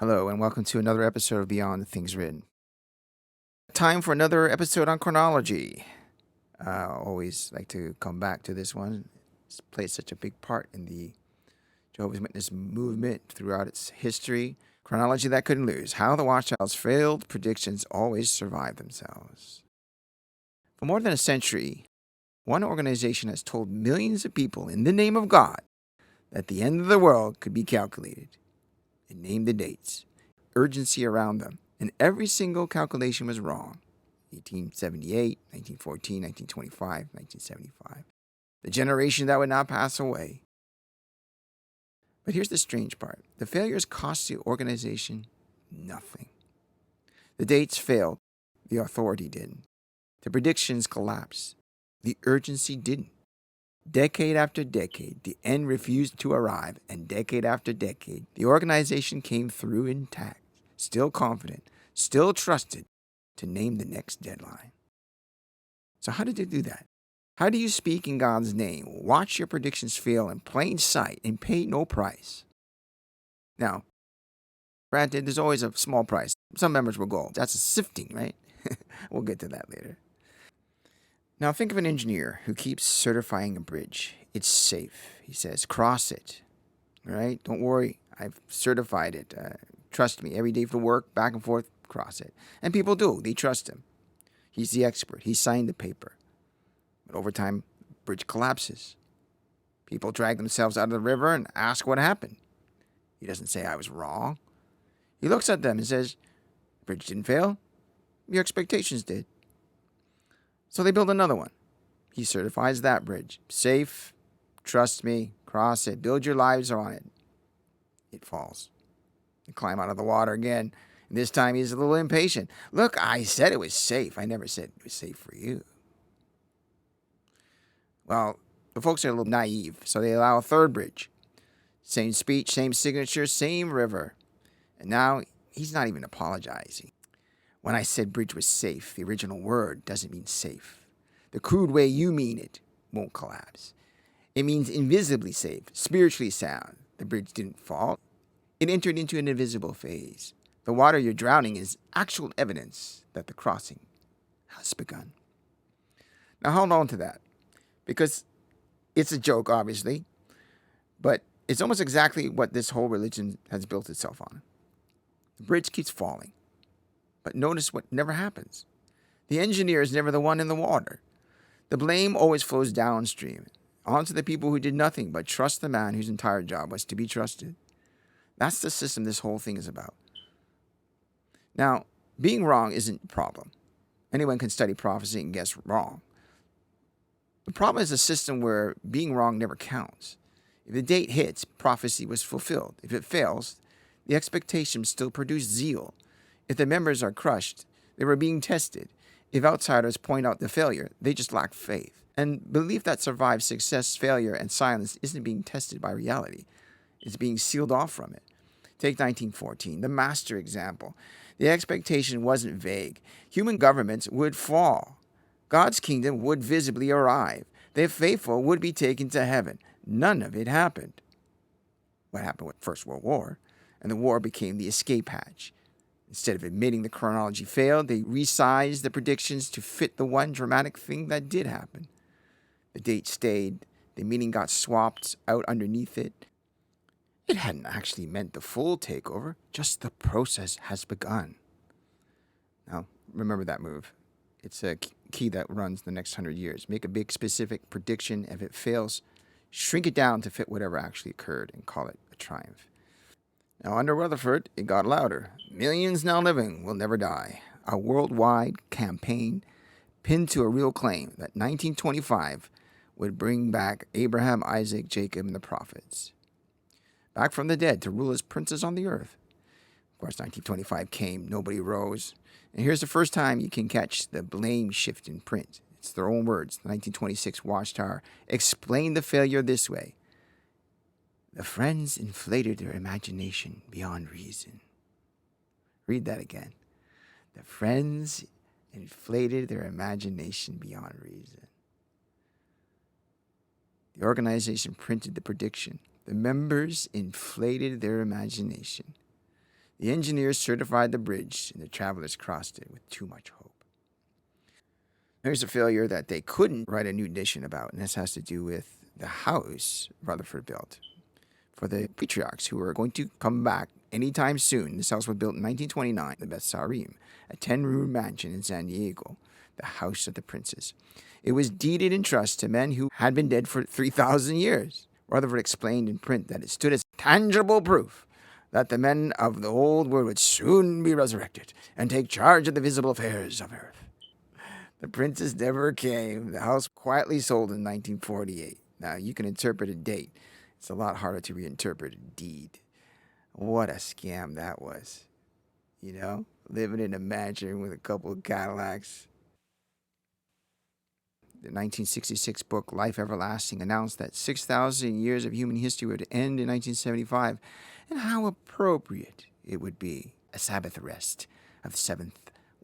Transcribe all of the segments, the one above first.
Hello, and welcome to another episode of Beyond the Things Written. Time for another episode on chronology. I always like to come back to this one. It's played such a big part in the Jehovah's Witness movement throughout its history. Chronology that couldn't lose. How the Watchtowers failed predictions always survive themselves. For more than a century, one organization has told millions of people in the name of God that the end of the world could be calculated. It named the dates, urgency around them, and every single calculation was wrong. 1878, 1914, 1925, 1975. The generation that would not pass away. But here's the strange part. The failures cost the organization nothing. The dates failed. The authority didn't. The predictions collapsed. The urgency didn't. Decade after decade, the end refused to arrive, and decade after decade, the organization came through intact, still confident, still trusted to name the next deadline. So how did they do that? How do you speak in God's name, watch your predictions fail in plain sight, and pay no price? Now, granted, there's always a small price. Some members will go, that's a sifting, right? We'll get to that later. Now think of an engineer who keeps certifying a bridge. It's safe. He says, cross it. All right? Don't worry. I've certified it. Trust me. Every day for work, back and forth, cross it. And people do. They trust him. He's the expert. He signed the paper. But over time, the bridge collapses. People drag themselves out of the river and ask what happened. He doesn't say, I was wrong. He looks at them and says, the bridge didn't fail. Your expectations did. So they build another one. He certifies that bridge. Safe, trust me, cross it, build your lives on it. It falls. They climb out of the water again. And this time he's a little impatient. Look, I said it was safe. I never said it was safe for you. Well, the folks are a little naive, so they allow a third bridge. Same speech, same signature, same river. And now he's not even apologizing. When I said bridge was safe, the original word doesn't mean safe. The crude way you mean it won't collapse. It means invisibly safe, spiritually sound. The bridge didn't fall. It entered into an invisible phase. The water you're drowning is actual evidence that the crossing has begun. Now hold on to that, because it's a joke, obviously, but it's almost exactly what this whole religion has built itself on. The bridge keeps falling. But notice what never happens. The engineer is never the one in the water. The blame always flows downstream, onto the people who did nothing but trust the man whose entire job was to be trusted. That's the system this whole thing is about. Now, being wrong isn't the problem. Anyone can study prophecy and guess wrong. The problem is a system where being wrong never counts. If the date hits, prophecy was fulfilled. If it fails, the expectations still produce zeal. If the members are crushed, they were being tested. If outsiders point out the failure, they just lack faith. And belief that survives success, failure, and silence isn't being tested by reality. It's being sealed off from it. Take 1914, the master example. The expectation wasn't vague. Human governments would fall. God's kingdom would visibly arrive. The faithful would be taken to heaven. None of it happened. What happened with First World War? And the war became the escape hatch. Instead of admitting the chronology failed, they resized the predictions to fit the one dramatic thing that did happen. The date stayed. The meaning got swapped out underneath it. It hadn't actually meant the full takeover, just the process has begun. Now, remember that move. It's a key that runs the next 100 years. Make a big specific prediction. If it fails, shrink it down to fit whatever actually occurred and call it a triumph. Now, under Rutherford, it got louder. Millions now living will never die. A worldwide campaign pinned to a real claim that 1925 would bring back Abraham, Isaac, Jacob, and the prophets. Back from the dead to rule as princes on the earth. Of course, 1925 came. Nobody rose. And here's the first time you can catch the blame shift in print. It's their own words. The 1926 Watchtower explained the failure this way. The friends inflated their imagination beyond reason. Read that again. The friends inflated their imagination beyond reason. The organization printed the prediction. The members inflated their imagination. The engineers certified the bridge, and the travelers crossed it with too much hope. There's a failure that they couldn't write a new edition about, and this has to do with the house Rutherford built for the patriarchs who were going to come back anytime soon. This house was built in 1929, the Beth Sarim, a 10-room mansion in San Diego, the house of the princes. It was deeded in trust to men who had been dead for 3,000 years. Rutherford explained in print that it stood as tangible proof that the men of the old world would soon be resurrected and take charge of the visible affairs of earth. The princes never came. The house quietly sold in 1948. Now, you can interpret a date. It's a lot harder to reinterpret a deed. What a scam that was. You know, living in a mansion with a couple of Cadillacs. The 1966 book, Life Everlasting, announced that 6,000 years of human history would end in 1975, and how appropriate it would be a Sabbath rest of the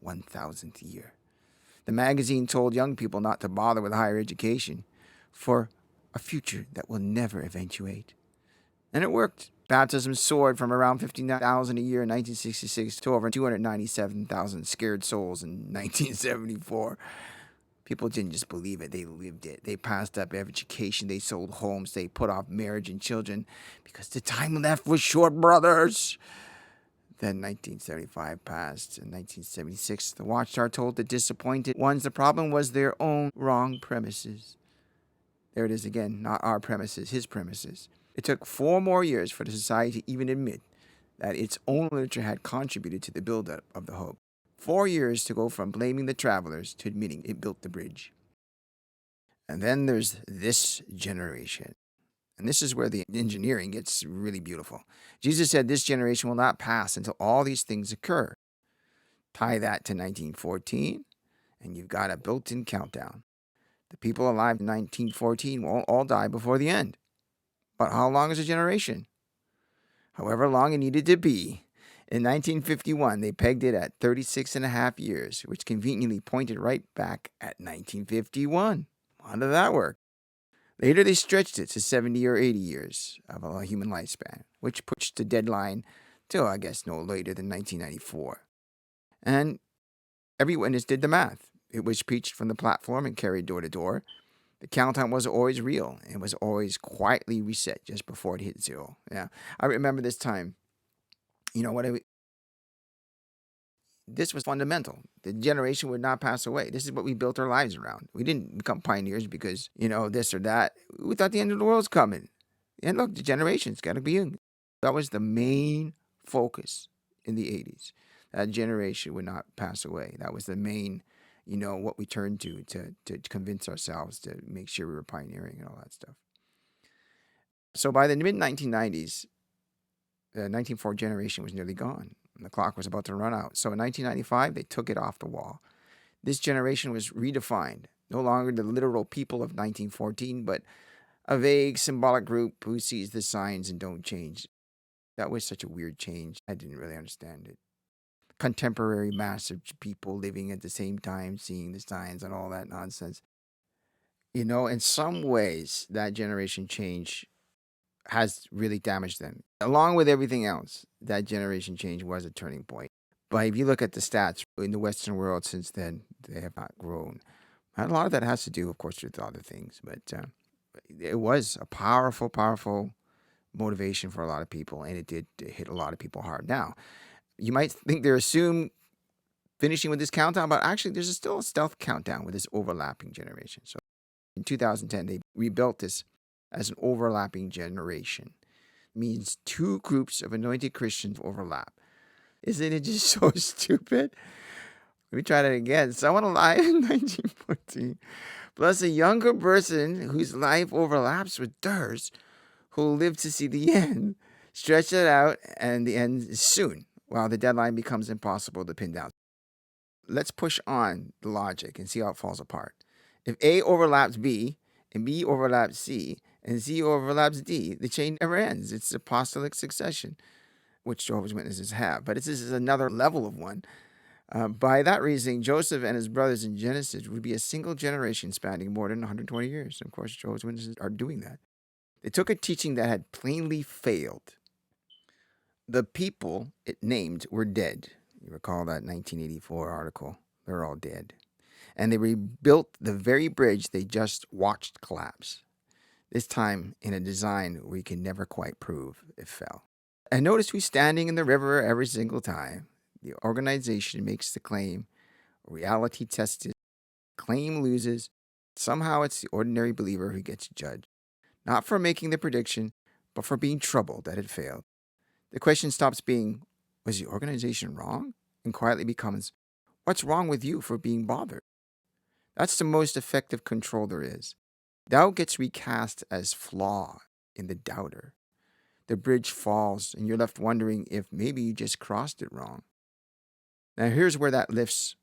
1,000th year. The magazine told young people not to bother with higher education for a future that will never eventuate. And it worked. Baptism soared from around 59,000 a year in 1966 to over 297,000 scared souls in 1974. People didn't just believe it, they lived it. They passed up education, they sold homes, they put off marriage and children because the time left was short, brothers. Then 1975 passed. In 1976, the Watchtower told the disappointed ones the problem was their own wrong premises. There it is again, not our premises, his premises. It took 4 more years for the society to even admit that its own literature had contributed to the buildup of the hope. 4 years to go from blaming the travelers to admitting it built the bridge. And then there's this generation. And this is where the engineering gets really beautiful. Jesus said this generation will not pass until all these things occur. Tie that to 1914, and you've got a built-in countdown. The people alive in 1914 won't all die before the end. But how long is a generation? However long it needed to be. In 1951, they pegged it at 36 and a half years, which conveniently pointed right back at 1951. How did that work? Later, they stretched it to 70 or 80 years of a human lifespan, which pushed the deadline to, I guess, no later than 1994. And every witness did the math. It was preached from the platform and carried door to door. The countdown was always real and was always quietly reset just before it hit 0. Yeah, I remember this time. You know what? This was fundamental. The generation would not pass away. This is what we built our lives around. We didn't become pioneers because, this or that. We thought the end of the world's coming. And look, the generation's got to be in. That was the main focus in the 80s. That generation would not pass away. That was the main, what we turned to convince ourselves to make sure we were pioneering and all that stuff. So by the mid-1990s, the 1904 generation was nearly gone. And the clock was about to run out. So in 1995, they took it off the wall. This generation was redefined. No longer the literal people of 1914, but a vague symbolic group who sees the signs and don't change. That was such a weird change. I didn't really understand it. Contemporary mass of people living at the same time, seeing the signs and all that nonsense. In some ways, that generation change has really damaged them. Along with everything else, that generation change was a turning point. But if you look at the stats in the Western world since then, they have not grown. And a lot of that has to do, of course, with other things. But it was a powerful, powerful motivation for a lot of people, and it did hit a lot of people hard. Now, you might think they're assumed finishing with this countdown, but actually there's still a stealth countdown with this overlapping generation. So in 2010, they rebuilt this as an overlapping generation. It means 2 groups of anointed Christians overlap. Isn't it just so stupid? Let me try that again. Someone alive in 1914, plus a younger person whose life overlaps with theirs, who will live to see the end. Stretch it out, and the end is soon, while the deadline becomes impossible to pin down. Let's push on the logic and see how it falls apart. If A overlaps B, and B overlaps C, and Z overlaps D, the chain never ends. It's apostolic succession, which Jehovah's Witnesses have. But this is another level of one. By that reasoning, Joseph and his brothers in Genesis would be a single generation spanning more than 120 years. Of course, Jehovah's Witnesses are doing that. They took a teaching that had plainly failed The people it named were dead. You recall that 1984 article? They're all dead. And they rebuilt the very bridge they just watched collapse, this time in a design we can never quite prove it fell. And notice who's standing in the river every single time. The organization makes the claim, reality tested, claim loses. Somehow it's the ordinary believer who gets judged, not for making the prediction, but for being troubled that it failed. The question stops being, was the organization wrong? And quietly becomes, what's wrong with you for being bothered? That's the most effective control there is. Doubt gets recast as flaw in the doubter. The bridge falls, and you're left wondering if maybe you just crossed it wrong. Now, here's where that lifts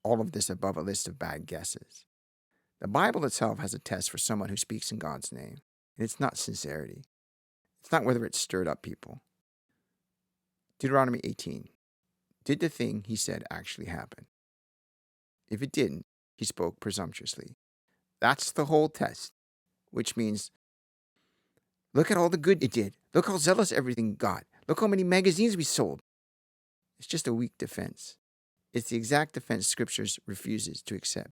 all of this above a list of bad guesses. The Bible itself has a test for someone who speaks in God's name, and it's not sincerity. It's not whether it stirred up people. Deuteronomy 18. Did the thing he said actually happen? If it didn't, he spoke presumptuously. That's the whole test, which means look at all the good it did. Look how zealous everything got. Look how many magazines we sold. It's just a weak defense. It's the exact defense Scriptures refuses to accept.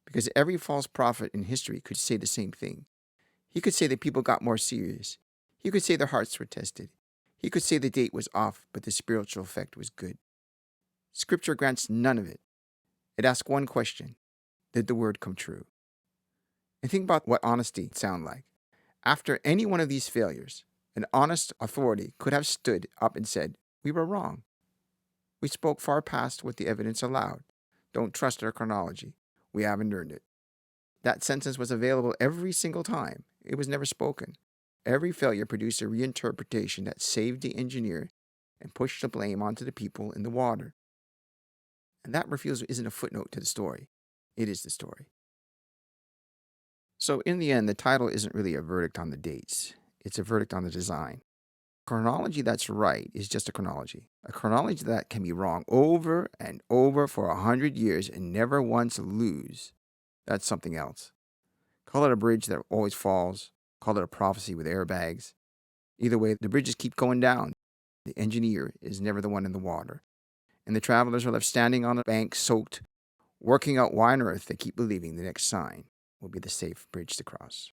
Because every false prophet in history could say the same thing. He could say that people got more serious. He could say their hearts were tested. He could say the date was off, but the spiritual effect was good. Scripture grants none of it. It asks one question. Did the word come true? And think about what honesty sounds like. After any one of these failures, an honest authority could have stood up and said, we were wrong. We spoke far past what the evidence allowed. Don't trust our chronology. We haven't earned it. That sentence was available every single time. It was never spoken. Every failure produced a reinterpretation that saved the engineer and pushed the blame onto the people in the water. And that refusal isn't a footnote to the story. It is the story. So in the end, the title isn't really a verdict on the dates. It's a verdict on the design. Chronology that's right is just a chronology. A chronology that can be wrong over and over for 100 years and never once lose. That's something else. Call it a bridge that always falls. Call it a prophecy with airbags. Either way, the bridges keep going down. The engineer is never the one in the water. And the travelers are left standing on a bank soaked, working out why on earth they keep believing the next sign will be the safe bridge to cross.